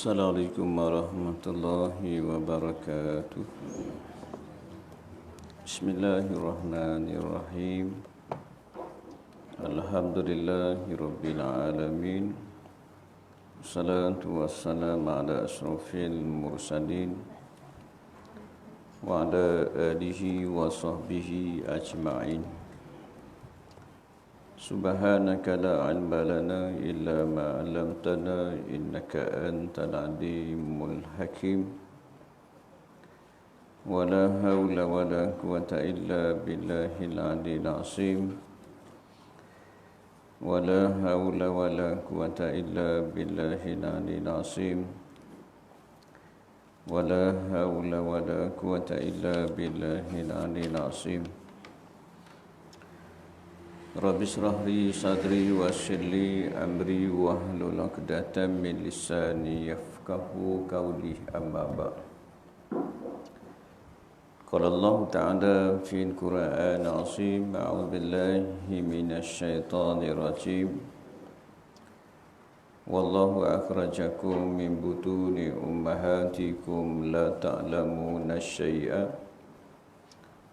Assalamualaikum warahmatullahi wabarakatuh. Bismillahirrahmanirrahim. Alhamdulillahi rabbil alamin. Wassalatu wassalamu ala asrafil mursalin wa ala alihi wa sahbihi ajma'in. Subhanaka la ilma lana illa ma 'allamtana innaka antal alimul hakim. Wala haula wala quwwata illa billahil aliyil azim. Wala haula wala quwwata illa billahil aliyil azim. Wala haula wala quwwata illa billahil aliyil azim. Rabbi shrah li sadri wa yassir li amri wahlul 'uqdatam min lisani yafqahu qawli, amma ba'd. Qala Allah Ta'ala fil Qur'an al-'azim, a'udzu billahi minasy syaithanir rajim. Wallahu akhrajakum min butuni ummahatikum la ta'lamuna syai'a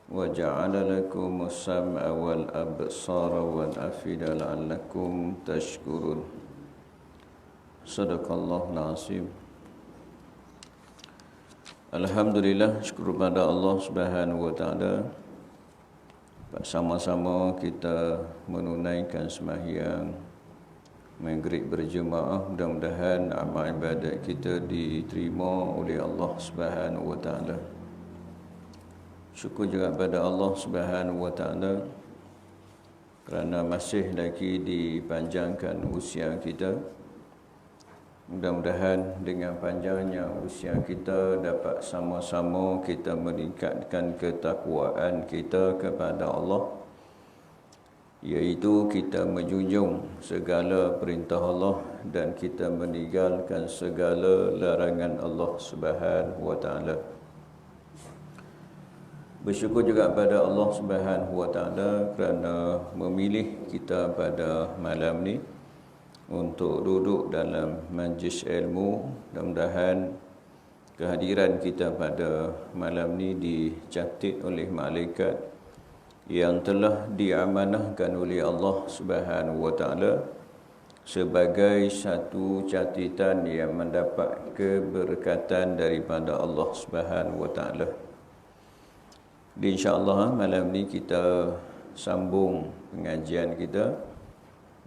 wa ja'ala lakum as-sam'a wal absara wal afida la'allakum tashkurun. Sadaqallahul azim. Alhamdulillah, syukur kepada Allah Subhanahu wa taala. Bersama-sama kita menunaikan sembahyang maghrib berjemaah. Mudah-mudahan amal ibadat kita diterima oleh Allah Subhanahu wa taala. Syukur juga kepada Allah Subhanahu wa taala kerana masih lagi dipanjangkan usia kita. Mudah-mudahan dengan panjangnya usia kita dapat sama-sama kita meningkatkan ketakwaan kita kepada Allah, iaitu kita menjunjung segala perintah Allah dan kita meninggalkan segala larangan Allah Subhanahu wa taala. Bersyukur juga kepada Allah Subhanahu wa taala kerana memilih kita pada malam ni untuk duduk dalam majlis ilmu. Mudah-mudahan kehadiran kita pada malam ni dicatat oleh malaikat yang telah diamanahkan oleh Allah Subhanahu wa taala sebagai satu catatan yang mendapat keberkatan daripada Allah Subhanahu wa taala. InsyaAllah malam ni kita sambung pengajian kita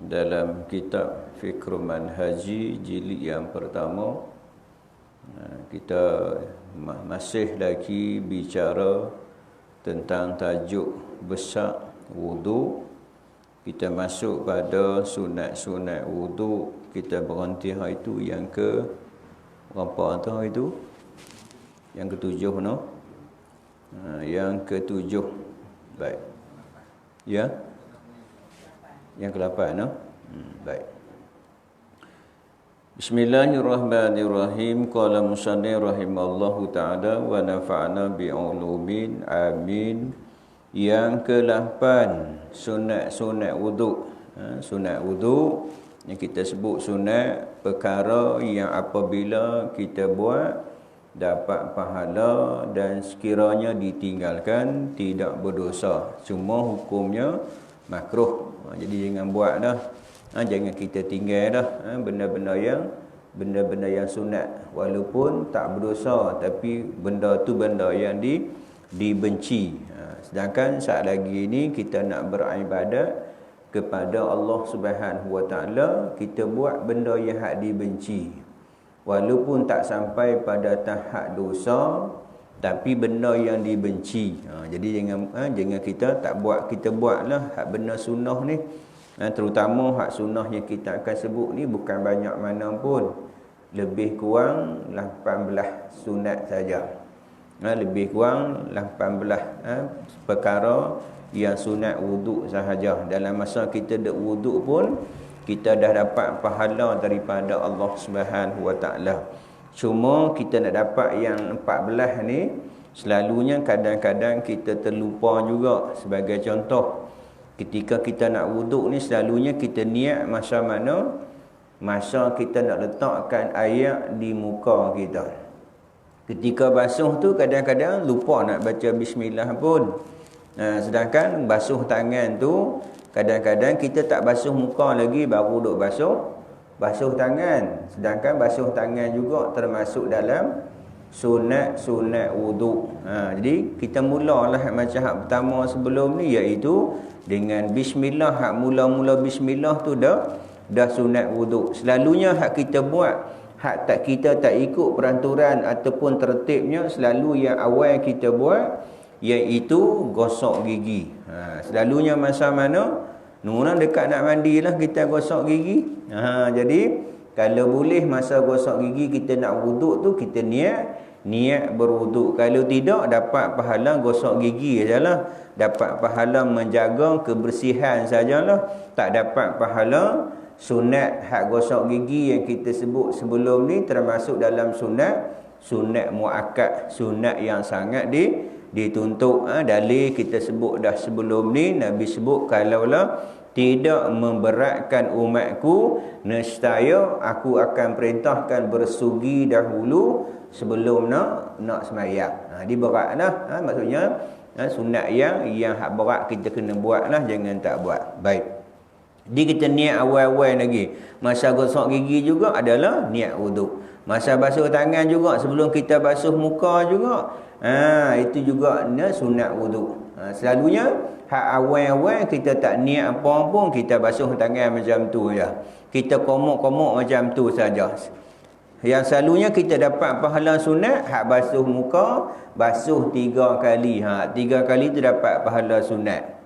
dalam kitab Fiqhul Manhaji jilid yang pertama. Kita masih lagi bicara tentang tajuk besar wudu. Kita masuk pada sunat-sunat wudu. Kita berhenti hari itu yang ke berapa hari itu? Yang ketujuh, no? Yang ketujuh. Baik. Ya? Yang ke-8, no? Baik. Bismillahirrahmanirrahim. Qala musannif rahimallahu ta'ala wa nafa'na bi'ulumin. Amin. Yang ke-8, sunat-sunat wudu. Sunat wudu yang kita sebut sunat, perkara yang apabila kita buat dapat pahala dan sekiranya ditinggalkan tidak berdosa. Cuma hukumnya makruh. Jadi jangan buat dah. Jangan kita tinggal dah benda-benda yang sunat, walaupun tak berdosa tapi benda tu benda yang dibenci. Sedangkan saat lagi ni kita nak beribadat kepada Allah Subhanahu wa taala, kita buat benda yang hak dibenci. Walaupun tak sampai pada tahap dosa, tapi benda yang dibenci. Jadi jangan kita tak buat, kita buatlah hak benda sunnah ni. Terutama hak sunnah yang kita akan sebut ni bukan banyak mana pun. Lebih kurang 18 sunat saja. Lebih kurang 18 perkara yang sunat wuduk sahaja. Dalam masa kita dak wuduk pun kita dah dapat pahala daripada Allah Subhanahu wa taala. Cuma kita nak dapat yang 14 ni, selalunya kadang-kadang kita terlupa juga. Sebagai contoh, ketika kita nak wuduk ni selalunya kita niat masa mana? masa kita nak letakkan air di muka kita. Ketika basuh tu kadang-kadang lupa nak baca bismillah pun. Sedangkan basuh tangan tu kadang-kadang kita tak basuh muka lagi baru duk basuh tangan. Sedangkan basuh tangan juga termasuk dalam sunat wuduk. Jadi kita mulalah macam hak pertama sebelum ni, iaitu dengan bismillah. Hak mula-mula bismillah tu dah sunat wuduk. Selalunya hak kita buat, hak kita tak ikut peraturan ataupun tertibnya, selalu yang awal kita buat iaitu gosok gigi. Selalunya masa mana? Nurang dekat nak mandilah kita gosok gigi. Jadi kalau boleh masa gosok gigi kita nak wuduk tu, kita niat berwuduk. Kalau tidak, dapat pahala gosok gigi sajalah, dapat pahala menjaga kebersihan sajalah, tak dapat pahala sunat hak gosok gigi yang kita sebut sebelum ni, termasuk dalam sunat muakkad, sunat yang sangat dituntut. Dalil kita sebut dah sebelum ni, Nabi sebut kalaulah tidak memberatkan umatku, nescaya aku akan perintahkan bersugi dahulu sebelum nak sembahyang. Dia beratlah, maksudnya sunat yang hak berat kita kena buatlah, jangan tak buat. Baik. Jadi kita niat awal-awal lagi. Masa gosok gigi juga adalah niat wuduk. Masa basuh tangan juga, sebelum kita basuh muka juga, itu juga sunat wuduk. Selalunya hak awal-awal kita tak niat apa pun, kita basuh tangan macam tu je. Kita komok-komok macam tu saja. Yang selalunya kita dapat pahala sunat, hak basuh muka, basuh 3 kali. 3 kali tu dapat pahala sunat.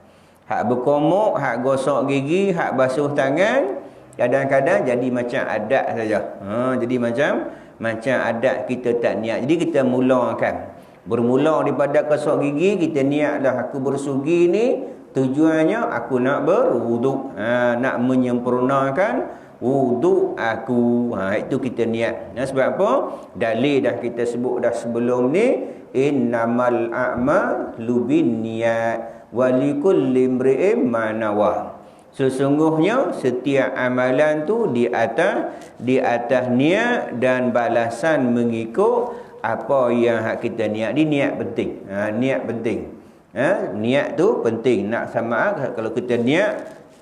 Hak berkomok, hak gosok gigi, hak basuh tangan, kadang-kadang jadi macam adat saja. Jadi macam adat, kita tak niat. Jadi kita mulakan. Bermula daripada gosok gigi, kita niatlah aku bersugi ni, tujuannya aku nak berwuduk, nak menyempurnakan wuduk aku. Itu kita niat. Sebab apa? Dalil dah kita sebut dah sebelum ni, innamal a'malu binniyat walikulli imri'in ma nawa. Sesungguhnya setiap amalan tu di atas niat dan balasan mengikut apa yang hak kita niat. Di niat penting. Niat penting. Niat tu penting. Nak sama kalau kita niat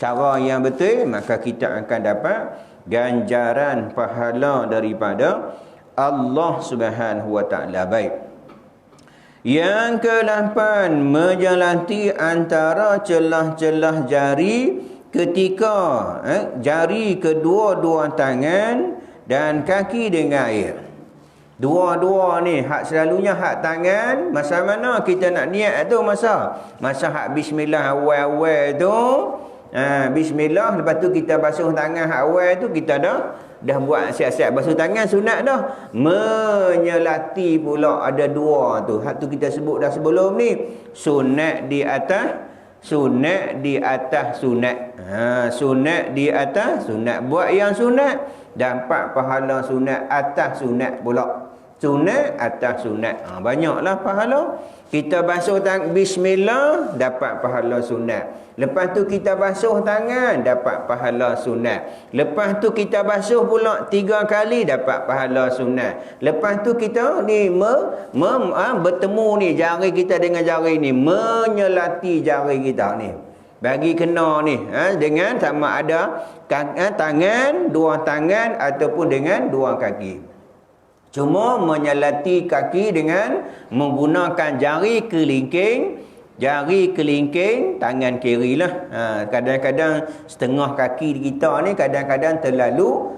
cara yang betul, maka kita akan dapat ganjaran pahala daripada Allah Subhanahu wa taala. Baik. Yang ke-8, menjelati antara celah-celah jari ketika jari kedua-dua tangan dan kaki dengan air. Dua-dua ni hak selalunya hak tangan, masa mana kita nak niat tu, masa hak bismillah awal-awal tu. Bismillah, lepas tu kita basuh tangan hak awal tu, kita dah buat siap-siap basuh tangan sunat dah. Menyelati pula ada 2 tu. Hak tu kita sebut dah sebelum ni. Sunat di atas sunat. Sunat di atas sunat. Buat yang sunat, dapat pahala sunat atas sunat pula. Sunat atas sunat. Banyaklah pahala. Kita basuh bismillah, dapat pahala sunat. Lepas tu kita basuh tangan, dapat pahala sunat. Lepas tu kita basuh pula 3 kali, dapat pahala sunat. Lepas tu kita ni bertemu ni jari kita dengan jari ni, menyelati jari kita ni, bagi kena ni dengan sama ada tangan, 2 tangan ataupun dengan 2 kaki. Cuma menyelati kaki dengan menggunakan jari kelingking tangan kiri lah. Kadang-kadang setengah kaki kita ni kadang-kadang terlalu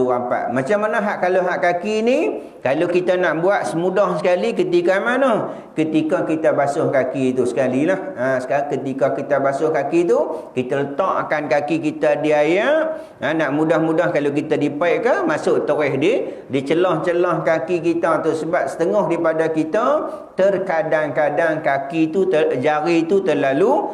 rapat. Macam mana kalau hak kaki ni, kalau kita nak buat semudah sekali ketika mana? Ketika kita basuh kaki tu sekali lah. Sekarang ketika kita basuh kaki tu, kita letakkan kaki kita di air. Nak mudah-mudah kalau kita dipaik ke, masuk terus di celah-celah kaki kita tu. Sebab setengah daripada kita, terkadang-kadang kaki tu, jari tu terlalu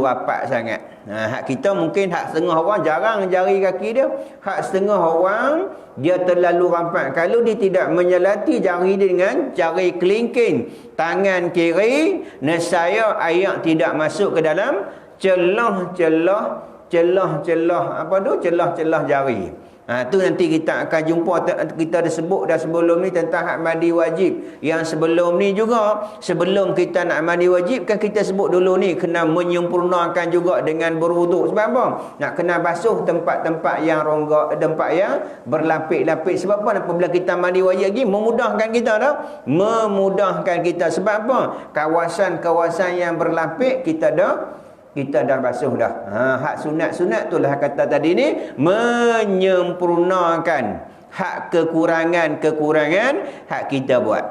rapat sangat. Hak kita mungkin hak setengah orang jarang jari kaki dia. Hak setengah orang dia terlalu rapat. Kalau dia tidak menyelati jari dia dengan jari kelingking tangan kiri, nescaya air tidak masuk ke dalam celah-celah celah-celah apa tu? Celah-celah jari. Tu nanti kita akan jumpa, kita dah sebut dah sebelum ni tentang hak mandi wajib. Yang sebelum ni juga, sebelum kita nak mandi wajib kan kita sebut dulu ni kena menyempurnakan juga dengan berwuduk. Sebab apa? Nak kena basuh tempat-tempat yang ronggak, tempat yang berlapik-lapik. Sebab apa? Apabila kita mandi wajib lagi memudahkan kita dah. Memudahkan kita. Sebab apa? Kawasan-kawasan yang berlapik kita dah basuh dah. Hak sunat-sunat itulah kata tadi ni menyempurnakan hak kekurangan hak kita buat.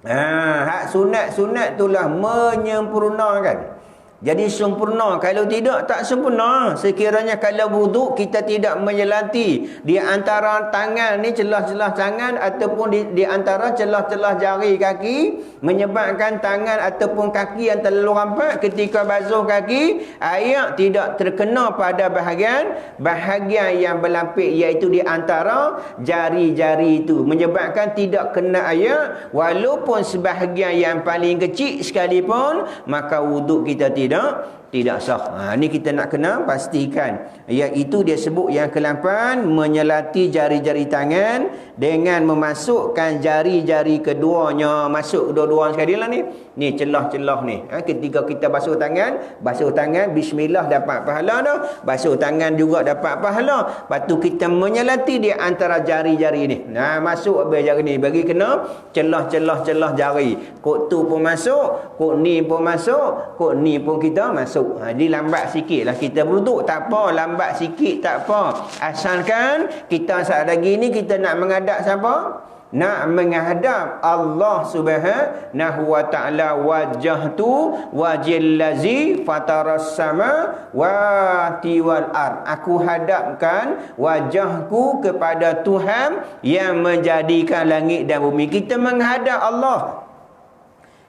Hak sunat-sunat itulah menyempurnakan. Jadi sempurna, kalau tidak tak sempurna. Sekiranya kalau wuduk kita tidak menyelati di antara tangan ni, celah-celah tangan ataupun di antara celah-celah jari kaki, menyebabkan tangan ataupun kaki yang terlalu rapat ketika basuh kaki, air tidak terkena pada bahagian yang berlapik, iaitu di antara jari-jari itu, menyebabkan tidak kena air walaupun sebahagian yang paling kecil sekalipun, maka wuduk kita tidak sah. Ni kita nak kena pastikan. Iaitu dia sebut yang ke-8, menyelati jari-jari tangan dengan memasukkan jari-jari keduanya. Masuk kedua-dua sekali lah ni. Ni celah-celah ni. Ketika kita basuh tangan, bismillah dapat pahala dah. Basuh tangan juga dapat pahala. Lepas tu kita menyelati di antara jari-jari ni. Masuk habis jari ni. Bagi kena celah-celah jari. Kok tu pun masuk, kok ni pun masuk, kok ni pun kita masuk. Jadi lambat sikit lah kita berwuduk. Tak apa, lambat sikit tak apa. Asalkan kita saat lagi ni kita nak menghadap siapa? Nak menghadap Allah Subhanahu wa ta'ala. Wajhtu wajhil ladzi fataras sama wati wal ard. Aku hadapkan wajahku kepada Tuhan yang menjadikan langit dan bumi. Kita menghadap Allah.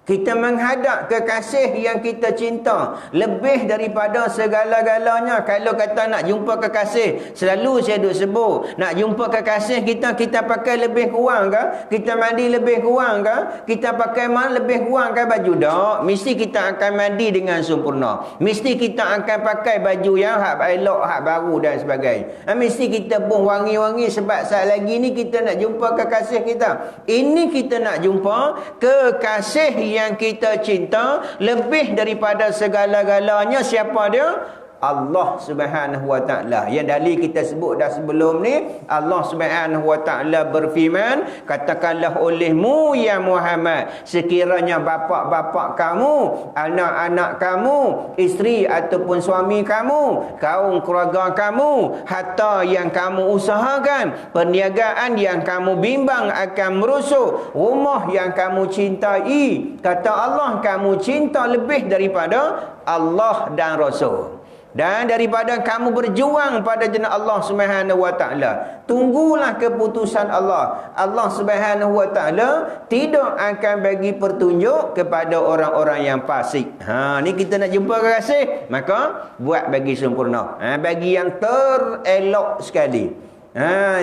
Kita menghadap kekasih yang kita cinta lebih daripada segala-galanya. Kalau kata nak jumpa kekasih, selalu saya duk sebut, nak jumpa kekasih kita pakai lebih kurang ke? Kita mandi lebih kurang ke? Kita pakai lebih kurang ke baju? Tak. Mesti kita akan mandi dengan sempurna. Mesti kita akan pakai baju yang hak elok, hak baru dan sebagainya. Mesti kita pun wangi-wangi sebab saat lagi ni kita nak jumpa kekasih kita. Ini kita nak jumpa kekasih yang kita cinta lebih daripada segala-galanya. Siapa dia? Allah Subhanahu wa ta'ala. Yang dalil kita sebut dah sebelum ni, Allah Subhanahu wa ta'ala berfirman, katakanlah olehmu ya Muhammad, sekiranya bapa-bapa kamu, anak-anak kamu, isteri ataupun suami kamu, kaum keluarga kamu, harta yang kamu usahakan, perniagaan yang kamu bimbang akan merosot, rumah yang kamu cintai, kata Allah, kamu cinta lebih daripada Allah dan Rasul, dan daripada kamu berjuang pada jalan Allah Subhanahu wa ta'ala. Tunggulah keputusan Allah. Allah Subhanahu wa ta'ala tidak akan bagi petunjuk kepada orang-orang yang fasik. Ni kita nak jumpa kekasih, maka buat bagi sempurna. Bagi yang terelok sekali.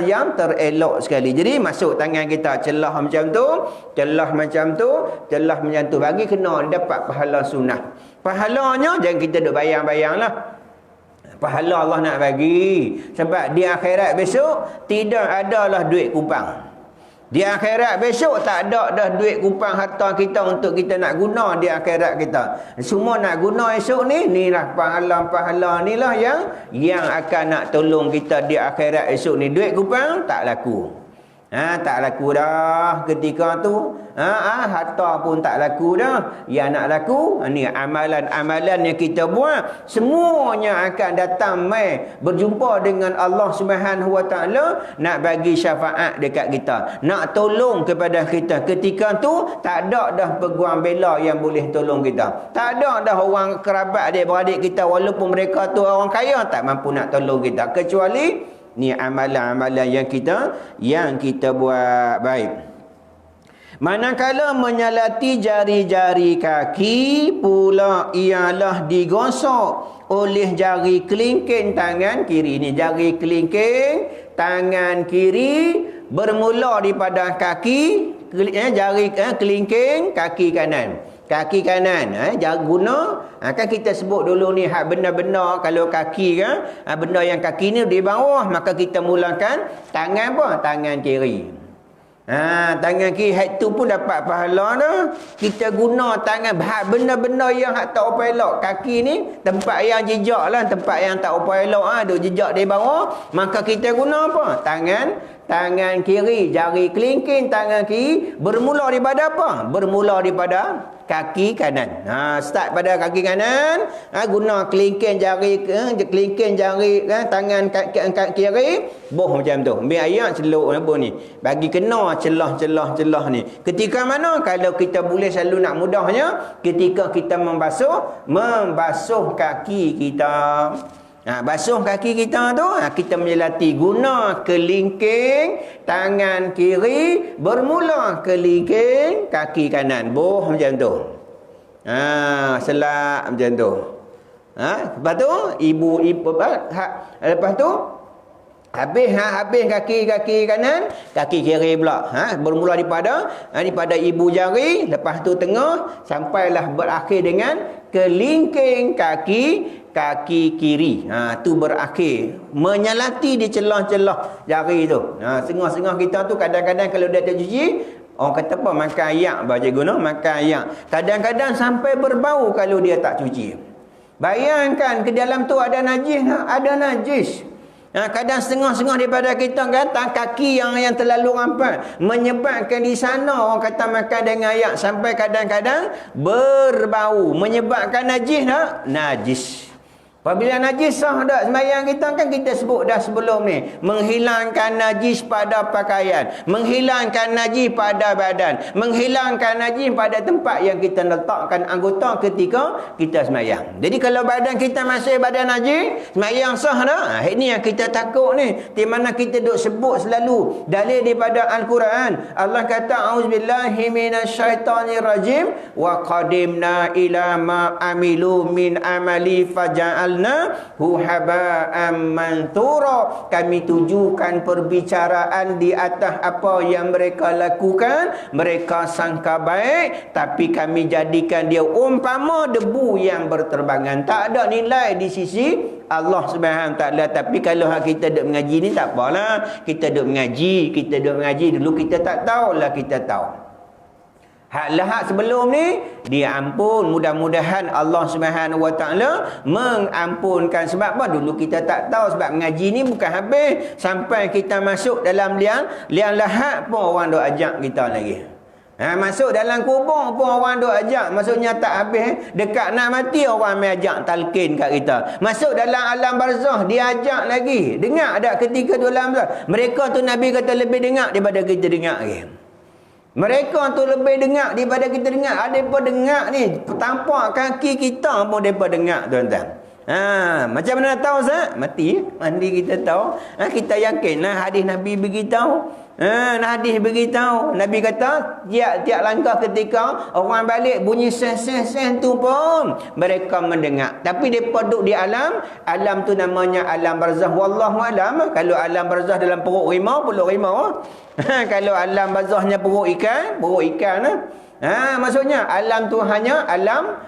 Yang terelok sekali. Jadi masuk tangan kita, celah macam tu, celah macam tu, celah macam tu. Bagi kena dapat pahala sunnah. Pahalanya jangan kita duk bayang-bayang lah. Pahala Allah nak bagi. Sebab di akhirat besok tidak adalah duit kupang. Di akhirat besok tak ada dah duit kupang harta kita untuk kita nak guna di akhirat kita. Semua nak guna esok ni, inilah pahala-pahala inilah yang akan nak tolong kita di akhirat esok ni. Duit kupang tak laku. Tak laku dah ketika tu. Harta pun tak laku dah. Yang nak laku ni amalan-amalan yang kita buat, semuanya akan datang berjumpa dengan Allah Subhanahu wa ta'ala, nak bagi syafaat dekat kita, nak tolong kepada kita. Ketika tu tak ada dah peguam bela yang boleh tolong kita. Tak ada dah orang kerabat adik-beradik kita, walaupun mereka tu orang kaya, tak mampu nak tolong kita, kecuali ni amalan-amalan yang kita buat baik. Manakala menyalati jari-jari kaki pula ialah digosok oleh jari kelingking tangan kiri. Ni jari kelingking tangan kiri bermula daripada kaki, jari kelingking kaki kanan. Kaki kanan, jangan guna. Kan kita sebut dulu ni hak benda-benda kalau kaki kan, benda yang kaki ni di bawah, maka kita mulakan tangan apa? Tangan kiri. Tangan kiri hak tu pun dapat pahala dah. Kita guna tangan benda-benda yang hak tak apa elok. Kaki ni tempat yang jejak lah, tempat yang tak apa elok duk jejak di bawah, maka kita guna apa? Tangan kiri, jari kelingking tangan kiri bermula daripada apa? Bermula daripada kaki kanan. Start pada kaki kanan, guna kelingking jari tangan kiri, boh macam tu. Ambil air celuk apa ni. Bagi kena celah ni. Ketika mana? Kalau kita boleh selalu nak mudahnya, ketika kita membasuh kaki kita. Basuh kaki kita tu, kita menjelati guna kelingking tangan kiri bermula kelingking kaki kanan. Boh macam tu. Selak macam tu. Lepas tu lepas tu habis kaki kanan, kaki kiri pula. Bermula daripada ibu jari, lepas tu tengah sampailah berakhir dengan kelingking kaki kiri. Tu berakhir menyalati di celah-celah jari tu. Setengah-setengah kita tu kadang-kadang kalau dia tak cuci, orang kata apa, makan ayak baca guna makan ayak. Kadang-kadang sampai berbau kalau dia tak cuci. Bayangkan ke dalam tu ada najis. Kadang setengah-setengah daripada kita kata kaki yang terlalu rapat menyebabkan di sana orang kata makan dengan ayak sampai kadang-kadang berbau, menyebabkan najis. Apabila najis sah tak sembahyang kita, kan kita sebut dah sebelum ni, menghilangkan najis pada pakaian, menghilangkan najis pada badan, menghilangkan najis pada tempat yang kita letakkan anggota ketika kita sembahyang. Jadi kalau badan kita masih badan najis, sembahyang sah tak? Ini yang kita takut ni, di mana kita duk sebut selalu dalil daripada Al-Quran. Allah kata auzubillahi minasyaitonirrajim wa qadimna ila ma amilu min amali faja'al haba'an manthura. Kami tujukan perbicaraan di atas apa yang mereka lakukan, mereka sangka baik, tapi kami jadikan dia umpama debu yang berterbangan. Tak ada nilai di sisi Allah Subhanahu Wa Taala. Tapi kalau kita duk mengaji ni tak apalah, kita duk mengaji dulu kita tak tahulah kita tahu. Hak sebelum ni dia ampun, mudah-mudahan Allah Subhanahu Wa Taala mengampunkan. Sebab apa? Dulu kita tak tahu, sebab mengaji ni bukan habis sampai kita masuk dalam liang lahat pun orang duk ajak kita lagi. Masuk dalam kubur pun orang duk ajak. Maksudnya tak habis. Dekat nak mati orang mai ajak talqin kat kita. Masuk dalam alam barzah dia ajak lagi. Dengar tak ketika dalam barzah? Mereka tu Nabi kata lebih dengar daripada kita dengar lagi. Mereka tu lebih dengar daripada kita dengar. Ada mereka dengar ni, tampak kaki kita pun mereka dengar, tuan-tuan. Macam mana tahu Ustaz? Mati kita tahu. Kita yakinlah hadis Nabi beritahu. Hadis beritahu. Nabi kata tiap langkah ketika orang balik bunyi sen tu pun mereka mendengar. Tapi mereka duduk di alam tu namanya alam barzah. Wallahu alam. Kalau alam barzah dalam perut rimau, kalau alam barzahnya perut ikan lah. Maksudnya alam tu hanya alam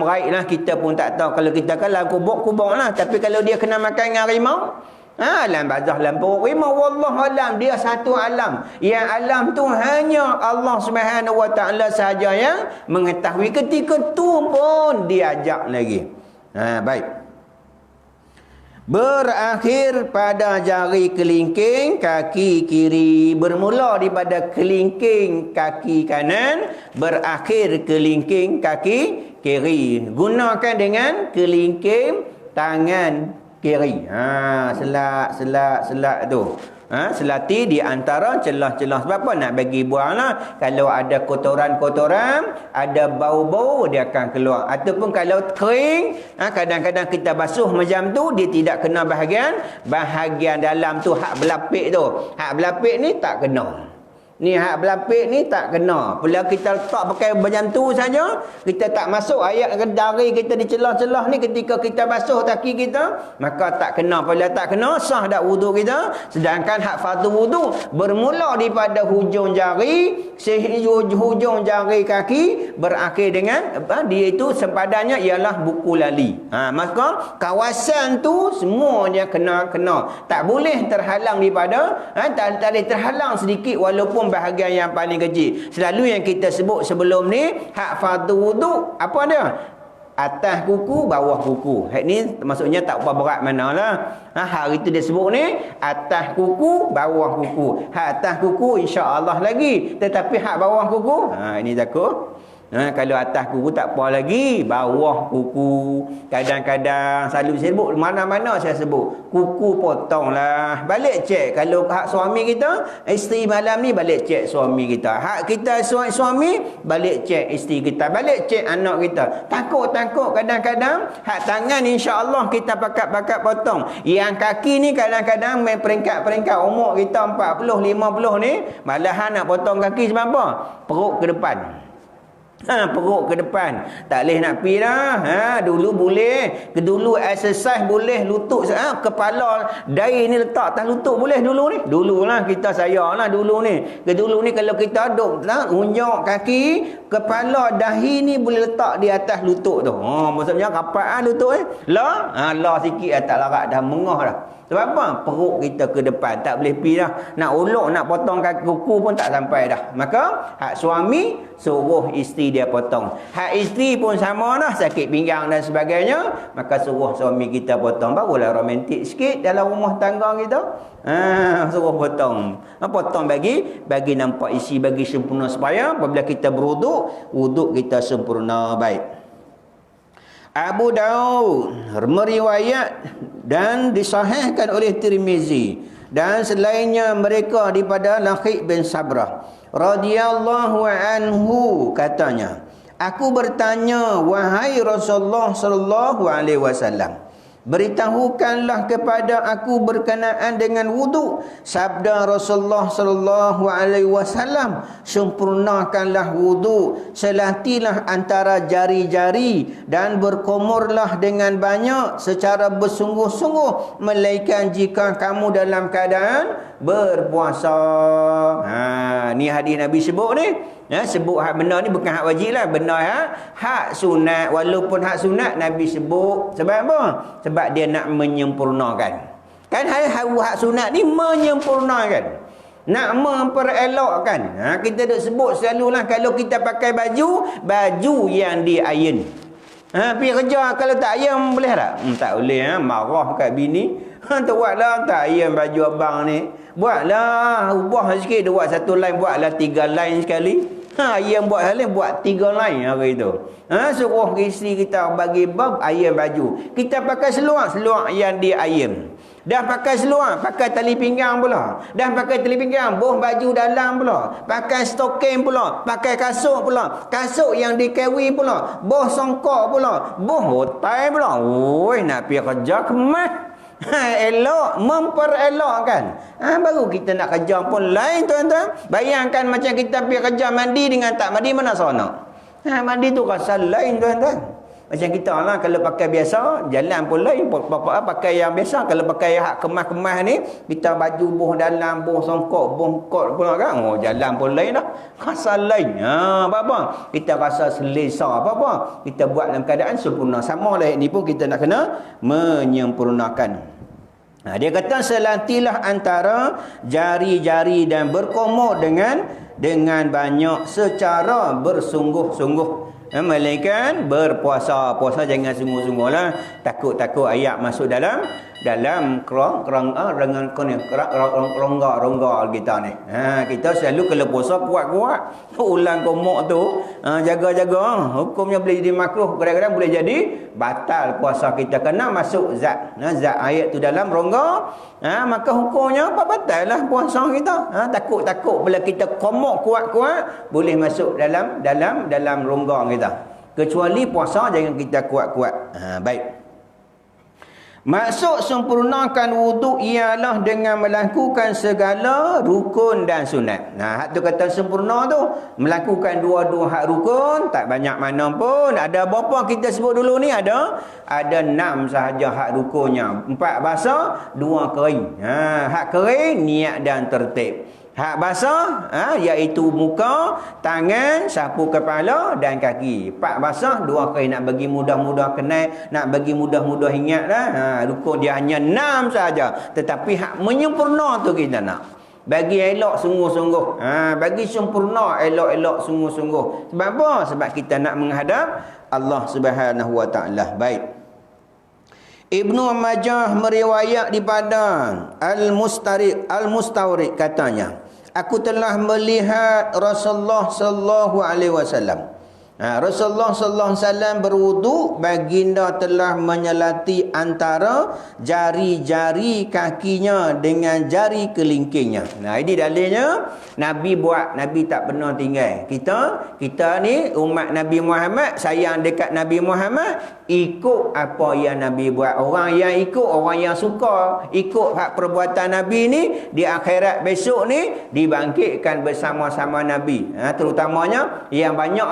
ghaib lah. Kita pun tak tahu. Kalau kita kan alam kubur lah. Tapi kalau dia kena makan dengan rimau, alam barzah, alam perut rimau, wallahu alam, dia satu alam. Yang alam tu hanya Allah Subhanahu Wa Taala sahaja yang mengetahui. Ketika tu pun diajak lagi. Baik. Berakhir pada jari kelingking kaki kiri, bermula daripada kelingking kaki kanan, berakhir kelingking kaki kiri. Gunakan dengan kelingking tangan kiri. Selak tu. Selati di antara celah-celah. Sebab apa? Nak bagi buang lah. Kalau ada kotoran-kotoran, ada bau-bau, dia akan keluar. Ataupun kalau kering, kadang-kadang kita basuh macam tu, dia tidak kena bahagian dalam tu, hak belapik tu. Hak belapik ni tak kena. Ni hak berlapik ni tak kena. Bila kita letak pakai macam tu saja, kita tak masuk ayat jari kita di celah-celah ni ketika kita basuh kaki kita, maka tak kena. Bila tak kena, sah dak wuduk kita. Sedangkan hak fardu wuduk bermula daripada hujung jari sehingga hujung jari kaki berakhir dengan dia itu sempadannya ialah buku lali. Maka kawasan tu semuanya kena. Tak boleh terhalang daripada tak boleh terhalang sedikit walaupun bahagian yang paling kecil. Selalu yang kita sebut sebelum ni hak fardu wuduk apa dia? Atas kuku, bawah kuku. Hak ni maksudnya tak apa berat manalah. Hari tu dia sebut ni atas kuku, bawah kuku. Hak atas kuku insya-Allah lagi, tetapi hak bawah kuku ini takut. Kalau atas kuku tak apa lagi, bawah kuku. Kadang-kadang selalu saya sebut, mana-mana saya sebut, kuku potonglah. Balik cek. Kalau hak suami kita, isteri malam ni balik cek suami kita. Hak kita suami, balik cek isteri kita. Balik cek anak kita. Takut-takut kadang-kadang, hak tangan insya-Allah kita pakat-pakat potong. Yang kaki ni kadang-kadang main peringkat-peringkat umur kita 40, 50 ni, malahan nak potong kaki sebab apa? Perut ke depan. Perut ke depan. Tak boleh nak pi dah. Dulu boleh. Dulu exercise boleh lutut. Kepala dahi ni letak atas lutut boleh dulu ni. Dululah kita sayanglah dulu ni. Dulu ni kalau kita duduk unjuk kaki, kepala dahi ni boleh letak di atas lutut tu. Maksudnya rapat lutut lah sikit tak larat dah mengah dah. Sebab apa? Perut kita ke depan. Tak boleh pi dah. Nak uluk, nak potong kaki kuku pun tak sampai dah. Maka, hak suami suruh isteri dia potong. Hak isteri pun sama dah. Sakit pinggang dan sebagainya. Maka suruh suami kita potong. Barulah romantik sikit dalam rumah tangga kita. Suruh potong. Potong bagi nampak isi, bagi sempurna supaya apabila kita berwuduk, wuduk kita sempurna baik. Abu Daud meriwayat dan disahihkan oleh Tirmizi dan selainnya mereka daripada Lakhid bin Sabrah radhiyallahu anhu katanya, aku bertanya, wahai Rasulullah sallallahu alaihi wasallam, beritahukanlah kepada aku berkenaan dengan wuduk. Sabda Rasulullah sallallahu alaihi wasallam, sempurnakanlah wuduk, selatilah antara jari-jari dan berkumurlah dengan banyak secara bersungguh-sungguh, melainkan jika kamu dalam keadaan berpuasa. Ni hadis Nabi sebut ni. Sebut hak benar ni bukan hak wajib lah. Benar hak sunat. Walaupun hak sunat Nabi sebut. Sebab apa? Sebab dia nak menyempurnakan. Kan hak sunat ni menyempurnakan. Nak memperelokkan. Kita duk sebut selalulah kalau kita pakai baju yang diiron. Pergi kerja kalau tak iron boleh tak? Tak boleh. Marah kat bini. Tu buatlah tak iron baju abang ni. Buatlah. Ubah sikit. Buat satu line. Buatlah 3 line sekali. Ayam buat hal buat 3 line hari tu. Suruh isteri kita bagi bab ayam baju. Kita pakai seluar yang dia ayam. Dah pakai seluar, pakai tali pinggang pula. Dah pakai tali pinggang, boh baju dalam pula. Pakai stoking pula, pakai kasut pula. Kasut yang dikewi pula. Boh songkok pula. Boh hotai pula. Oi, nak pergi kerja kemas. Elok, memperelokkan. Baru kita nak kerja pun lain tuan-tuan. Bayangkan macam kita pergi kerja mandi dengan tak mandi, mana seronok. Mandi tu rasa lain tuan-tuan. Macam kita lah kalau pakai biasa, jalan pun lain. Bapak pakai yang biasa. Kalau pakai hak kemas-kemas ni, kita baju boh dalam, boh songkok, boh kot pula kan. Jalan pun lain dah. Rasa lain. Apa-apa? Kita rasa selesa. Apa-apa? Kita buat dalam keadaan sempurna. Sama lah ni pun kita nak kena menyempurnakan. Dia kata selatilah antara jari-jari dan berkomor dengan banyak secara bersungguh-sungguh. Melainkan berpuasa. Puasa jangan sungguh-sungguh lah. Takut-takut ayat masuk dalam rongga kita ni. Kita selalu kalau puasa kuat-kuat. Ulang komok tu. Jaga-jaga. Hukumnya boleh jadi makruh. Kadang-kadang boleh jadi batal puasa kita. Kena masuk zat. Zat ayat tu dalam rongga. Maka hukumnya apa? Batal lah puasa kita. Takut-takut bila kita komok kuat-kuat. Boleh masuk dalam rongga kita. Kecuali puasa jangan kita kuat-kuat. Baik. Maksud sempurnakan wuduk ialah dengan melakukan segala rukun dan sunat. Nah, hak tu kata sempurna tu, melakukan dua-dua hak rukun, tak banyak mana pun. Ada berapa kita sebut dulu ni? Ada 6 sahaja hak rukunnya. 4 basah, 2 kering. Hak kering, niat dan tertib. Hak basah, iaitu muka, tangan, sapu kepala dan kaki. 4 basah, 2 kering. Nak bagi mudah-mudah kenal, nak bagi mudah-mudah ingat lah. Rukun dia hanya 6 sahaja. Tetapi hak menyempurna tu kita nak. Bagi elok sungguh-sungguh. Bagi sempurna, elok-elok sungguh-sungguh. Sebab apa? Sebab kita nak menghadap Allah Subhanahu Wa Taala. Baik. Ibnu Majah meriwayat daripada Al-Mustawrid katanya, aku telah melihat Rasulullah sallallahu alaihi wasallam. Rasulullah sallallahu alaihi wasallam berwuduk, baginda telah menyelati antara jari-jari kakinya dengan jari kelingkingnya. Nah, ini dalilnya Nabi buat, Nabi tak pernah tinggal. Kita ni umat Nabi Muhammad, sayang dekat Nabi Muhammad, ikut apa yang Nabi buat. Orang yang ikut, orang yang suka ikut hak perbuatan Nabi ni, di akhirat besok ni dibangkitkan bersama-sama Nabi. Terutamanya yang banyak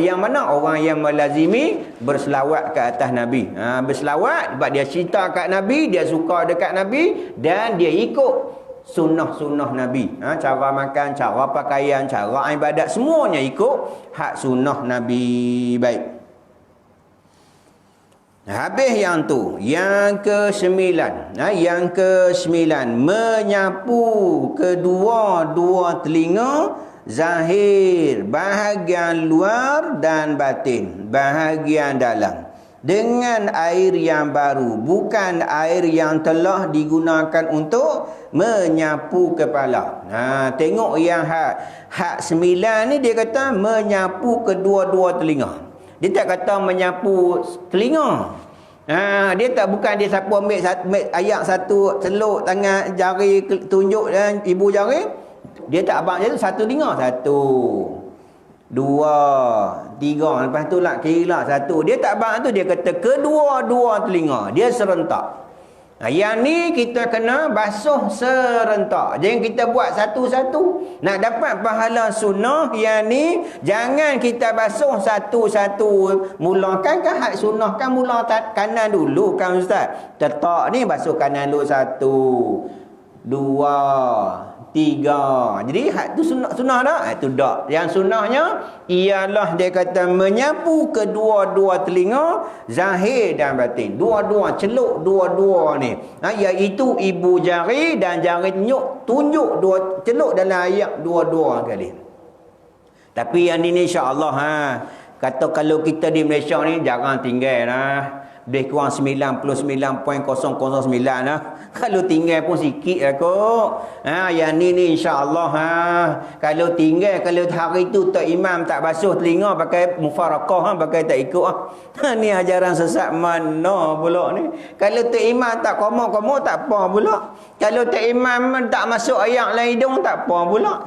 yang mana orang yang melazimi berselawat ke atas Nabi. Berselawat sebab dia cinta kat Nabi, dia suka dekat Nabi dan dia ikut sunnah-sunnah Nabi. Cara makan, cara pakaian, cara ibadat, semuanya ikut hak sunnah Nabi. Baik. Habis yang tu, yang ke-9. Yang ke-9, menyapu kedua-dua telinga zahir, bahagian luar dan batin, bahagian dalam, dengan air yang baru, bukan air yang telah digunakan untuk menyapu kepala. Tengok yang hak 9 ni, dia kata menyapu kedua-dua telinga. Dia tak kata menyapu telinga. Dia tak, bukan dia sapu ambil ayak satu, celuk tangan jari tunjuk dan ibu jari. Dia tak abang je tu, satu telinga, 1, 2, 3, lepas tu lah kira 1. Dia tak abang tu, dia kata kedua-dua telinga, dia serentak. Yang ni kita kena basuh serentak. Jangan kita buat satu-satu. Nak dapat pahala sunnah, yang ni jangan kita basuh satu-satu. Mulakan kan hak sunnah kan mula kanan dulu kan ustaz. Tetak ni basuh kanan dulu, 1, 2, 3. Jadi hak tu sunnah dah. Itu dak. Yang sunnahnya ialah dia kata menyapu kedua-dua telinga zahir dan batin. Dua-dua, celuk dua-dua ni. Iaitu ibu jari dan jari tunjuk dua, celuk dalam ayak dua-dua kali. Tapi yang ni insya-Allah kata kalau kita di Malaysia ni jarang tinggal lah. Lebih kurang 99.009 lah. Kalau tinggal pun sikit lah kot. Yang ni insya-Allah kalau tinggal, kalau hari tu tak imam tak basuh telinga pakai mufarakah, pakai tak ikut ni ajaran sesat mana pula ni. Kalau tak imam tak komok-komok tak apa pula. Kalau tak imam tak masuk ayak dalam hidung tak apa pula.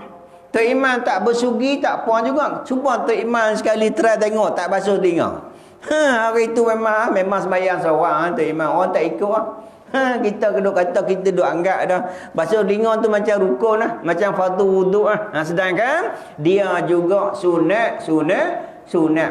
Tak imam tak bersugi tak apa juga. Cuba tak imam sekali try tengok tak basuh telinga. Hari tu memang sembahyang seorang tu imam, orang tak ikut kita duk kata, kita duk anggap dah basuh telinga tu macam rukun lah, macam fardu wuduk lah. Sedangkan dia juga sunat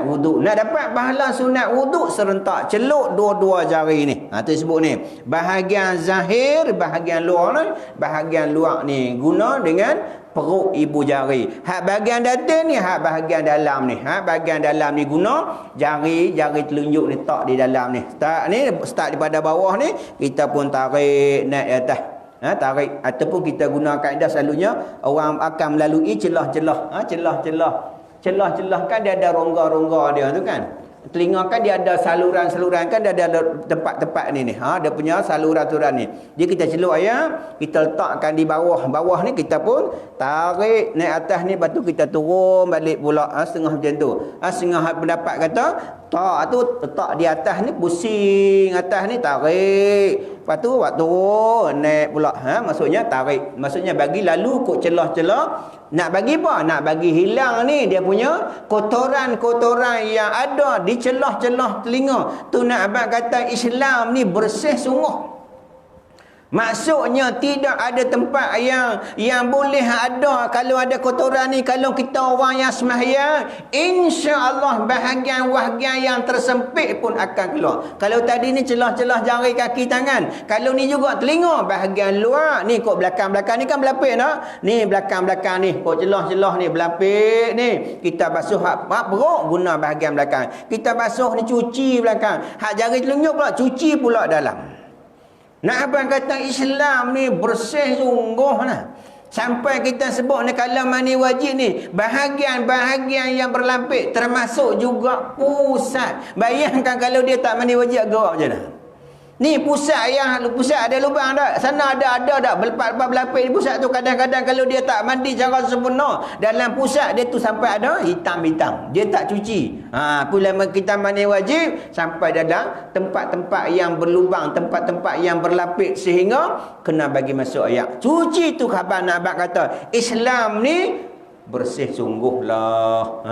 wuduk. Nak dapat pahala sunat wuduk serentak, celuk dua-dua jari ni. Tu sebut ni bahagian zahir, bahagian luar ni, bahagian luar ni guna dengan perut ibu jari. Hak bahagian datin ni, hak bahagian dalam ni. Bahagian dalam ni guna jari telunjuk ni tak di dalam ni. Start daripada bawah ni, kita pun tarik naik atas. Tarik ataupun kita guna kaedah selalunya orang akan melalui celah-celah. Celah-celah kan dia ada rongga-rongga dia tu kan. Telinga kan dia ada saluran-saluran kan, dia ada tempat-tempat ni. Dia punya saluran-saluran ni. Dia kita celuk ayam, kita letakkan di bawah ni, kita pun tarik naik atas ni, lepas tu kita turun balik pula setengah macam tu. Setengah pendapat kata Tak tu letak di atas ni, pusing atas ni, tarik. Lepas tu buat turun, naik pula. Maksudnya tarik. Maksudnya bagi lalu kok celah-celah. Nak bagi apa? Nak bagi hilang ni dia punya kotoran-kotoran yang ada di celah-celah telinga. Tu nak abang kata Islam ni bersih sungguh. Maksudnya tidak ada tempat yang boleh ada kalau ada kotoran ni. Kalau kita orang yang sembahyang, insya-Allah bahagian-bahagian yang tersempit pun akan keluar. Kalau tadi ni celah-celah jari kaki tangan, kalau ni juga telinga, bahagian luar ni kok belakang-belakang ni kan berlapik tak? Ni belakang-belakang ni kok celah-celah ni berlapik ni. Kita basuh hak perut guna bahagian belakang. Kita basuh ni cuci belakang. Hak jari telunjuk pula cuci pula dalam. Nak abang kata Islam ni bersih sungguh lah. Sampai kita sebut ni kalau mani wajib ni, bahagian-bahagian yang berlapik termasuk juga pusat. Bayangkan kalau dia tak mani wajib gerak macam mana? Ni pusat ada lubang tak? Sana ada tak? Berlepas-lepas berlapik di pusat tu. Kadang-kadang kalau dia tak mandi secara sempurna, dalam pusat dia tu sampai ada hitam-hitam. Dia tak cuci. Pula kita mandi wajib sampai dalam tempat-tempat yang berlubang, tempat-tempat yang berlapik sehingga kena bagi masuk ayat. Cuci tu khabar nak abang kata Islam ni bersih sungguhlah.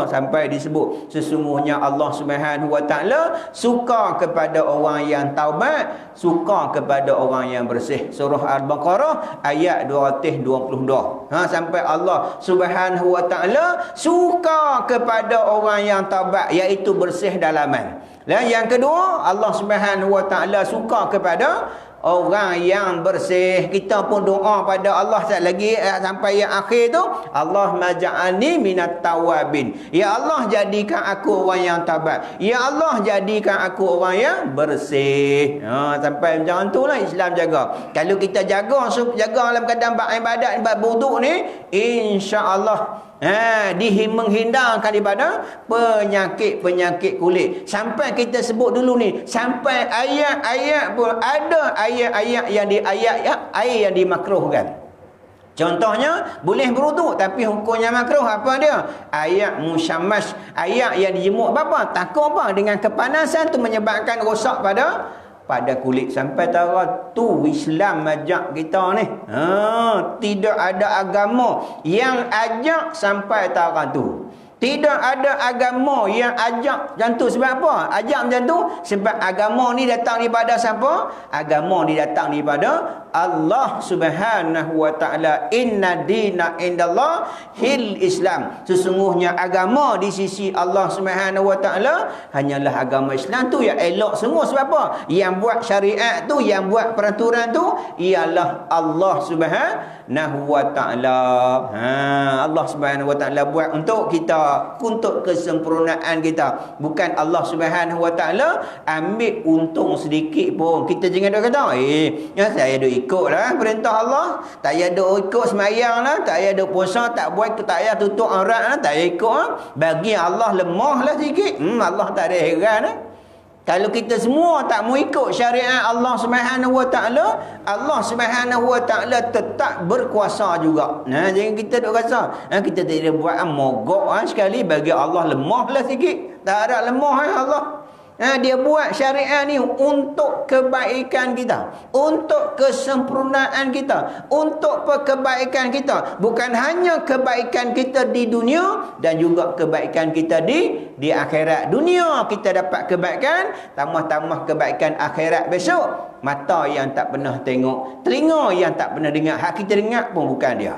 Sampai disebut sesungguhnya Allah Subhanahu Wa Taala suka kepada orang yang taubat, suka kepada orang yang bersih. Surah Al-Baqarah ayat 222. Sampai Allah Subhanahu Wa Taala suka kepada orang yang taubat, iaitu bersih dalaman. Dan yang kedua, Allah Subhanahu Wa Taala suka kepada orang yang bersih. Kita pun doa pada Allah sekali lagi sampai yang akhir tu, Allahumma ja'alni minat tawabin. Ya Allah jadikan aku orang yang taubat. Ya Allah jadikan aku orang yang bersih. Sampai macam tu lah Islam jaga. Kalau kita jaga dalam keadaan ibadat, wuduk ni, insya-Allah menghindarkan daripada penyakit-penyakit kulit. Sampai kita sebut dulu ni, sampai ayat-ayat pun ada ayat-ayat yang air yang dimakruhkan. Contohnya boleh berwuduk tapi hukumnya makruh. Apa dia? Ayat musyammas, ayat yang dijemur apa? Takut apa? Dengan kepanasan tu menyebabkan rosak pada kulit. Sampai tara tu Islam ajak kita ni. Tidak ada agama yang ajak sampai tara tu. Tidak ada agama yang ajak macam tu. Sebab apa? Ajak macam tu sebab agama ni datang daripada siapa? Agama ni datang daripada Allah Subhanahu Wa Taala. Inna dina indallah hil Islam. Sesungguhnya agama di sisi Allah Subhanahu Wa Taala hanyalah agama Islam. Tu yang elok semua. Sebab apa? Yang buat syariat tu, yang buat peraturan tu ialah Allah Subhanahu Wa Taala. Allah Subhanahu Wa Taala buat untuk kita, untuk kesempurnaan kita. Bukan Allah Subhanahu Wa Taala ambil untung sedikit pun. Kita jangan duk kata, saya duk ikutlah perintah Allah, tak payah duk ikut semayang lah, tak payah duk puasa, tak buat, tak payah tutup aurat lah, tak payah ikut lah. Bagi Allah lemah lah sikit. Allah tak ada heran lah. Kalau kita semua tak mau ikut syariat Allah Subhanahu Wa Taala, Allah Subhanahu Wa Taala tetap berkuasa juga. Jangan kita duk rasa kita tak boleh buat mogok sekali, bagi Allah lemah lah sikit. Tak ada lemah Allah. Dia buat syariat ni untuk kebaikan kita, untuk kesempurnaan kita, untuk kebaikan kita. Bukan hanya kebaikan kita di dunia dan juga kebaikan kita di akhirat. Dunia kita dapat kebaikan, tambah-tambah kebaikan akhirat besok. Mata yang tak pernah tengok, telinga yang tak pernah dengar, hak kita dengar pun bukan dia.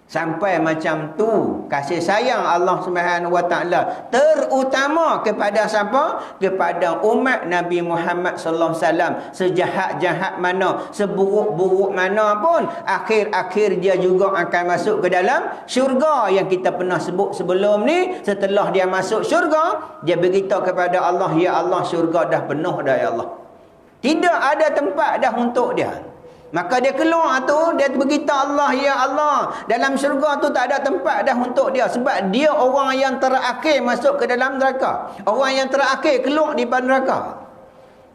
Sampai macam tu kasih sayang Allah Subhanahu Wa Taala terutama kepada siapa? Kepada umat Nabi Muhammad sallallahu alaihi wasallam. Sejahat-jahat mana, seburuk-buruk mana pun, akhir-akhir dia juga akan masuk ke dalam syurga. Yang kita pernah sebut sebelum ni, setelah dia masuk syurga, dia beritahu kepada Allah, ya Allah, syurga dah penuh dah ya Allah. Tidak ada tempat dah untuk dia. Maka dia keluar tu, dia berkata Allah, ya Allah, dalam syurga tu tak ada tempat dah untuk dia. Sebab dia orang yang terakhir masuk ke dalam neraka, orang yang terakhir keluar di neraka.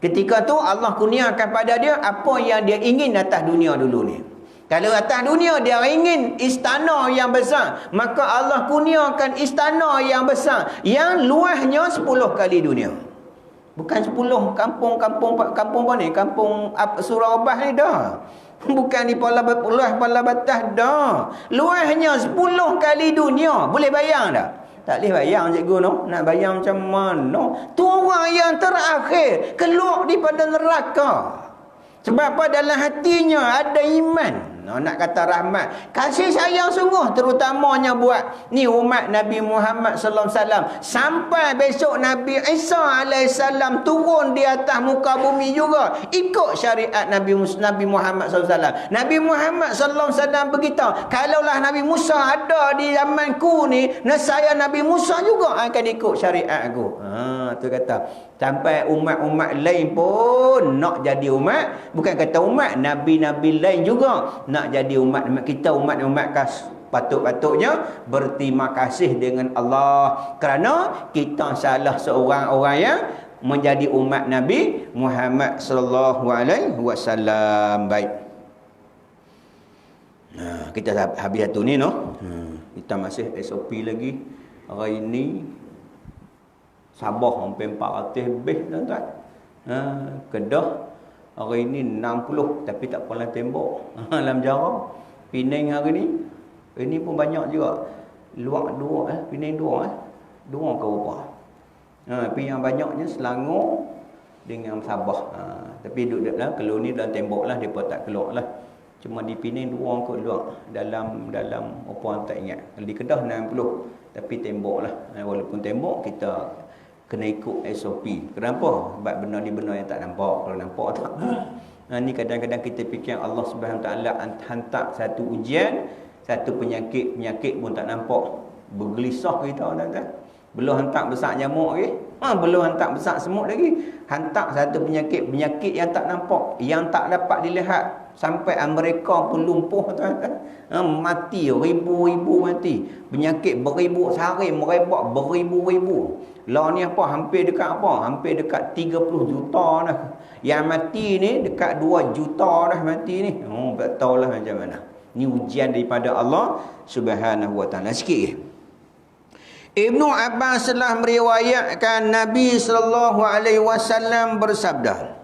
Ketika tu Allah kurniakan pada dia apa yang dia ingin atas dunia dulu ni. Kalau atas dunia dia ingin istana yang besar, maka Allah kurniakan istana yang besar yang luasnya 10 kali dunia. Bukan 10 kampung apa ni? Kampung Surau Obah ni dah. Bukan di Pala Batas dah. Luasnya 10 kali dunia. Boleh bayang tak? Tak boleh bayang cikgu no. Nak bayang macam mana? Tu orang yang terakhir keluar daripada neraka. Sebab apa? Dalam hatinya ada iman. Nak kata rahmat, kasih sayang sungguh, terutamanya buat ni umat Nabi Muhammad sallallahu alaihi wasallam, sampai besok Nabi Isa alaihi salam turun di atas muka bumi juga ikut syariat Nabi Muhammad sallallahu alaihi wasallam. Nabi Muhammad sallallahu alaihi wasallam berkata, kalaulah Nabi Musa ada di zamanku ni, nescaya Nabi Musa juga akan ikut syariat aku. Tu kata sampai umat-umat lain pun nak jadi umat, bukan kata umat, nabi-nabi lain juga nak jadi umat kita, umat-umat patut-patutnya berterima kasih dengan Allah kerana kita salah seorang orang yang menjadi umat Nabi Muhammad sallallahu alaihi wasallam. Baik. Kita habis satu ni no. Kita masih SOP lagi. Hari ini Sabah hampir 400 lebih tuan-tuan. Kedah hari ni 60 tapi tak pernah tembok. Dalam jarak Penang hari ni ini pun banyak juga. Luak dua Penang dua ke berapa. Tapi yang banyaknya Selangor dengan Sabah. Tapi duduk dalam kalau ni dalam tembok lah, depa tak keluar lah. Cuma di Penang dua ke luar dalam apa tak ingat. Di Kedah 60 tapi tembok lah. Walaupun tembok kita kena ikut SOP. Kenapa? Sebab benda ni benda yang tak nampak. Kalau nampak tak. Ni kadang-kadang kita fikir Allah Subhanahu Taala hantar satu ujian, satu penyakit pun tak nampak. Bergelisah kita tuan-tuan. Belum hantar besar nyamuk lagi. Belum hantar besar semut lagi. Hantar satu penyakit yang tak nampak, yang tak dapat dilihat. Sampai Amerika pun lumpuh tuan-tuan. Mati ribu-ribu mati. Penyakit beribu sehari merebak beribu-ribu. Lah ni apa? Hampir dekat 30 juta dah. Yang mati ni dekat 2 juta dah mati ni. Tak tahulah macam mana. Ni ujian daripada Allah Subhanahu Wa Taala. Sikit. Ibnu Abbas telah meriwayatkan Nabi sallallahu alaihi wasallam bersabda,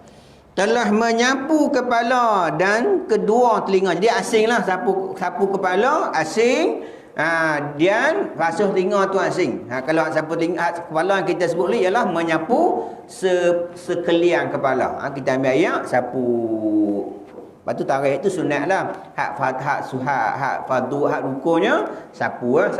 telah menyapu kepala dan kedua telinga. Dia asinglah sapu kepala asing. Dan basuh telinga tu asing. Kalau sapu telinga kepala yang kita sebut ni ialah menyapu sekalian kepala. Kita ambil ayat sapu. Lepas tu tarikh itu sunat lah. Hak fardu, hak rukunya sapu lah.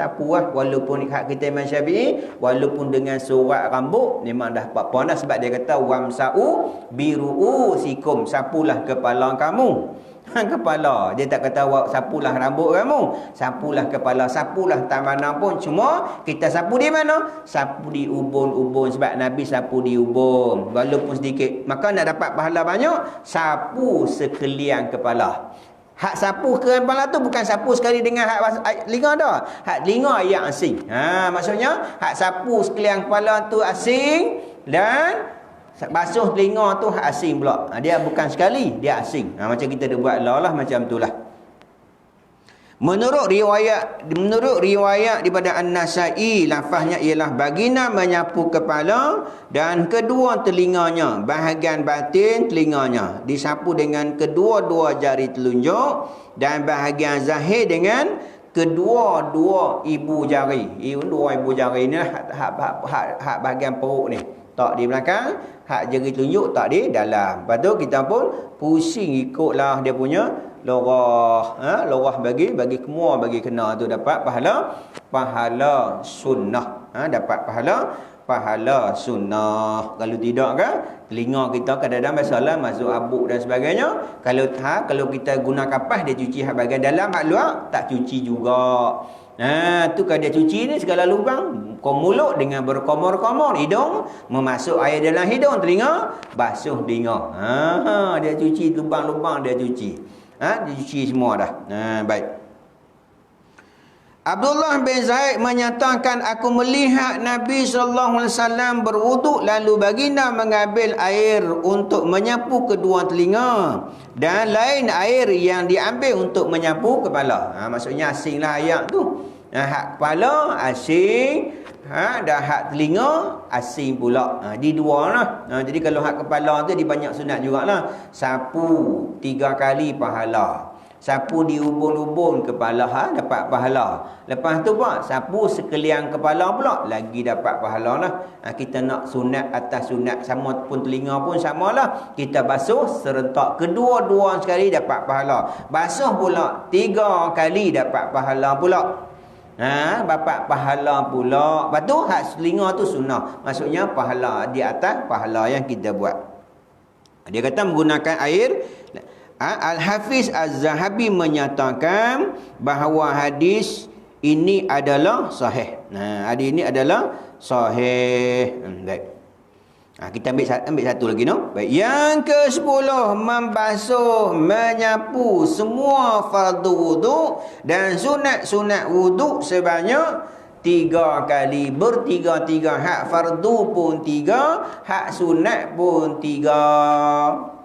Walaupun hak kita Imam Syafi'i, walaupun dengan surat rambut memang dah apa-apa dah. Sebab dia kata wamsa'u biru'usikum, sapulah kepala kamu. Kepala. Dia tak kata sapulah rambut kamu, sapulah kepala, sapulah tak mana pun. Cuma kita sapu di mana? Sapu di ubun-ubun. Sebab Nabi sapu di ubun walaupun sedikit. Maka nak dapat pahala banyak, sapu sekalian kepala. Hak sapu ke kepala tu bukan sapu sekali dengan hak telinga dah. Hak telinga yang asing. Maksudnya hak sapu sekalian kepala tu asing, dan basuh telinga tu asing pula. Dia bukan sekali, dia asing. Macam kita dah buat lah macam itulah. Menurut riwayat daripada An-Nasai, lafaznya ialah baginda menyapu kepala dan kedua telinganya, bahagian batin telinganya disapu dengan kedua-dua jari telunjuk dan bahagian zahir dengan kedua-dua ibu jari. Dua ibu jari ni hak bahagian perut ni. Tak di belakang, hak jari tunjuk tak di dalam. Lepas tu kita pun pusing ikutlah dia punya lorah. Lorah bagi kemua, bagi kena tu dapat pahala sunnah. Dapat pahala sunnah. Kalau tidak kan, telinga kita kadang-kadang masalah masuk abuk dan sebagainya. Kalau kita guna kapas, dia cuci hak bahagian dalam, hak luar tak cuci juga. Tu kalau dia cuci ni segala lubang, mulut dengan berkomor-komor, hidung memasuk air dalam hidung, telinga basuh telinga. Dia cuci lubang-lubang, dia cuci. Dia cuci semua dah. Baik. Abdullah bin Zaid menyatakan, aku melihat Nabi SAW berwuduk, lalu baginda mengambil air untuk menyapu kedua telinga dan lain air yang diambil untuk menyapu kepala. Maksudnya asinglah ayat tu. Hak kepala asing, dah hak telinga asing pula. Di dua lah. Jadi kalau hak kepala tu di banyak sunat jugalah. Sapu 3 kali pahala. Sapu di ubun-ubun kepala, dapat pahala. Lepas tu pak, sapu sekalian kepala pula, lagi dapat pahala lah. Kita nak sunat atas sunat, sama pun telinga pun samalah. Kita basuh serentak kedua-dua sekali dapat pahala. Basuh pula 3 kali dapat pahala pula. Dapat pahala pula. Lepas tu hak telinga tu sunnah. Maksudnya pahala di atas pahala yang kita buat. Dia kata menggunakan air. Al-Hafiz Az-Zahabi menyatakan bahawa hadis ini adalah sahih. Hadis ini adalah sahih. Baik. Kita ambil satu lagi no. Baik. Yang ke-10, membasuh, menyapu semua fardu wuduk dan sunat-sunat wuduk sebanyak 3 kali, bertiga-tiga. Hak fardu pun 3, hak sunat pun 3.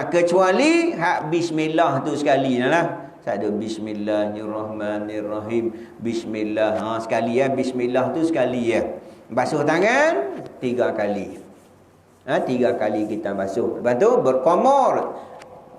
Kecuali hak bismillah tu sekali lah. Tak ada bismillahirrahmanirrahim. Bismillah. Sekali ya. Bismillah tu sekali ya. Basuh tangan 3 kali. 3 kali kita basuh. Lepas tu berkomor.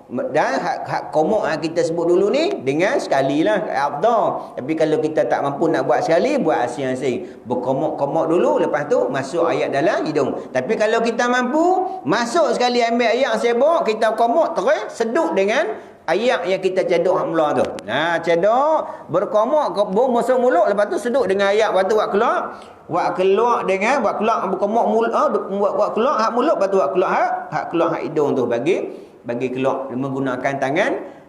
Dan hak komor kita sebut dulu ni dengan sekali lah afdal. Tapi kalau kita tak mampu nak buat sekali, buat asing-asing. Berkomor-komor dulu, lepas tu masuk ayat dalam hidung. Tapi kalau kita mampu, masuk sekali ambil ayat sibuk, kita komor terus seduk dengan ayat yang kita cedok hak mula tu. Cedok, berkomor, masuk mulut, lepas tu seduk dengan ayat, lepas tu buat keluar dengan buat keluar berkomor mulut, buat keluar hak mulut, lepas tu buat keluar hak hidung tu bagi keluar menggunakan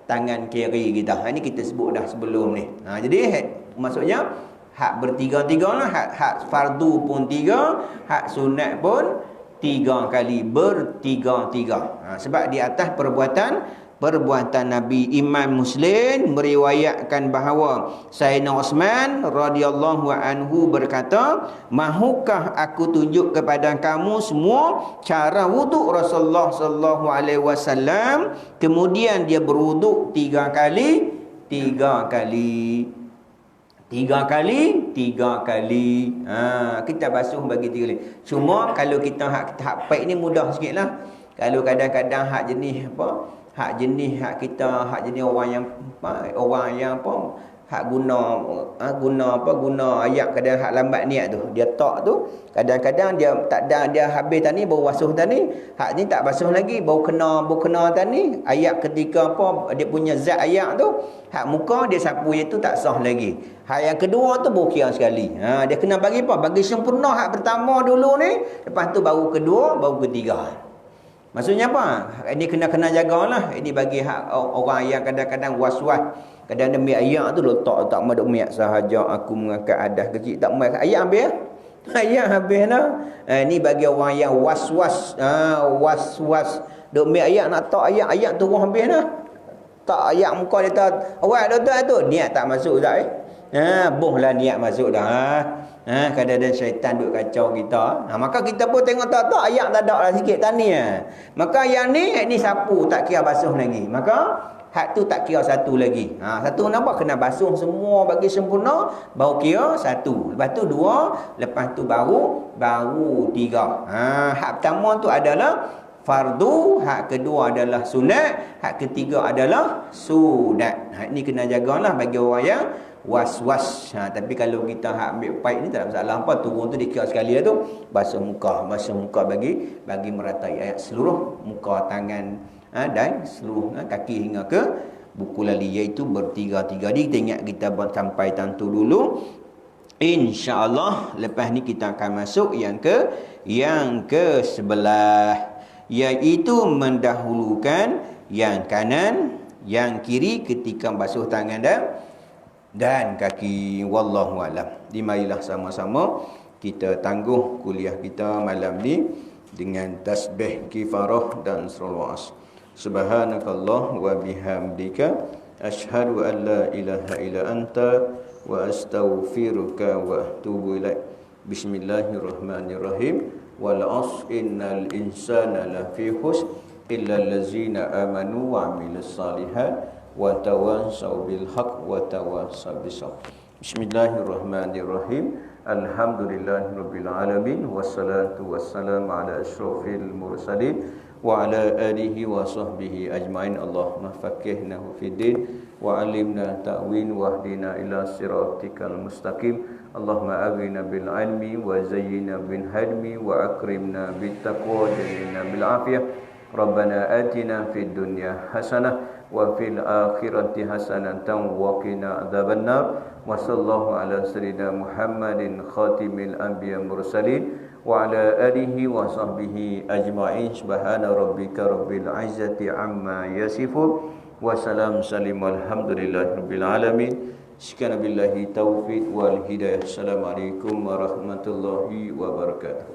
tangan kiri kita. Ini kita sebut dah sebelum ni. Jadi maksudnya hak bertiga-tiga lah. Hak fardu pun 3, hak sunat pun 3 kali, bertiga-tiga. Sebab di atas perbuatan Nabi. Imam Muslim meriwayatkan bahawa Sayyidina Uthman radhiyallahu anhu berkata, mahukah aku tunjuk kepada kamu semua cara wuduk Rasulullah sallallahu alaihi wasallam? Kemudian dia berwuduk 3 kali. 3 kali. Kita basuh bagi 3 kali. Cuma kalau kita hak paik ni mudah sikit lah. Kalau kadang-kadang hak jenis hak jenis orang yang hak guna ayat kadang hak lambat niat tu. Dia tak tu, kadang-kadang dia tak ada, dia habis tadi baru basuh tadi. Hak ni tak basuh lagi, baru kena tadi. Ayat ketika dia punya zat ayat tu, hak muka dia sapu iaitu tak sah lagi. Hak yang kedua tu baru kira sekali. Dia kena bagi bagi sempurna hak pertama dulu ni, lepas tu baru kedua, baru ketiga. Maksudnya apa? Ini kena jagalah. Ini bagi hak orang yang kadang-kadang was-was. Kadang demi ayat tu letak maduk miak sahaja aku mengangkat adas kecil. Tak mai ayat habis. Ayat habis dah. Ini bagi orang yang was-was. Was-was. Duk miak ayat nak tak ayat turun habis dah. Tak ayat muka dia tak. Awak doktor tu. Niat tak masuk tak bohlah niat masuk dah. Kadang-kadang syaitan duk kacau kita. Maka kita pun tengok tak ayat tak ada lah sikit tani. Maka yang ni sapu tak kira basuh lagi. Maka hak tu tak kira satu lagi. Satu nampak kena basuh semua bagi sempurna, baru kira satu. Lepas tu 2, lepas tu baru 3. Hak pertama tu adalah fardu, hak kedua adalah sunat, hak ketiga adalah sunat. Ini kena jagalah bagi orang yang was-was. Tapi kalau kita hak ambil paip ni tak ada masalah apa, turun tu dikira sekali tu, basuh muka bagi meratai ayat seluruh muka, tangan dan seluruh kaki hingga ke buku lali, iaitu bertiga-tiga. Kita ingat kita sampai tentu dulu. InsyaAllah lepas ni kita akan masuk yang ke-11, iaitu mendahulukan yang kanan, yang kiri ketika basuh tangan dan kaki. Wallahu alam. Marilah sama-sama kita tangguh kuliah kita malam ni dengan tasbih kifarah dan salawat. Subhanakallah wa bihamdika Ashhadu an la ilaha illa anta wa astaghfiruka wa atubu ilaik. Bismillahirrahmanirrahim. Wal 'asr innal insana lafi khusr illa allazina amanu wa 'amilus salihat wa tawassaw bil haqq wa tawassaw bis sabr. Bismillahirrahmanirrahim. Alhamdulillahirabbil alamin wassalatu wassalamu ala asyrafil mursalin wa ala alihi wa sahbihi ajmain. Allahumma faqihnahu fid din wa 'allimna ta'wil wahdina ila siratikal mustaqim. Allahumma aghina bil ilmi wa zayyina bil hilmi wa akrimna bit taqwa wa jannina bil afiyah. Rabbana atina fid dunya hasanah wa fil akhirati hasanatan wa qina adzabannar. Wa sallallahu ala sayyidina Muhammadin khatimil anbiya mursalin wa ala alihi wa sahbihi ajma'in. Subhana rabbika rabbil izzati amma yasifun wa salam salim walhamdulillahi rabbil alamin. Sekian billahi taufiq wal hidayah. Assalamualaikum warahmatullahi wabarakatuh.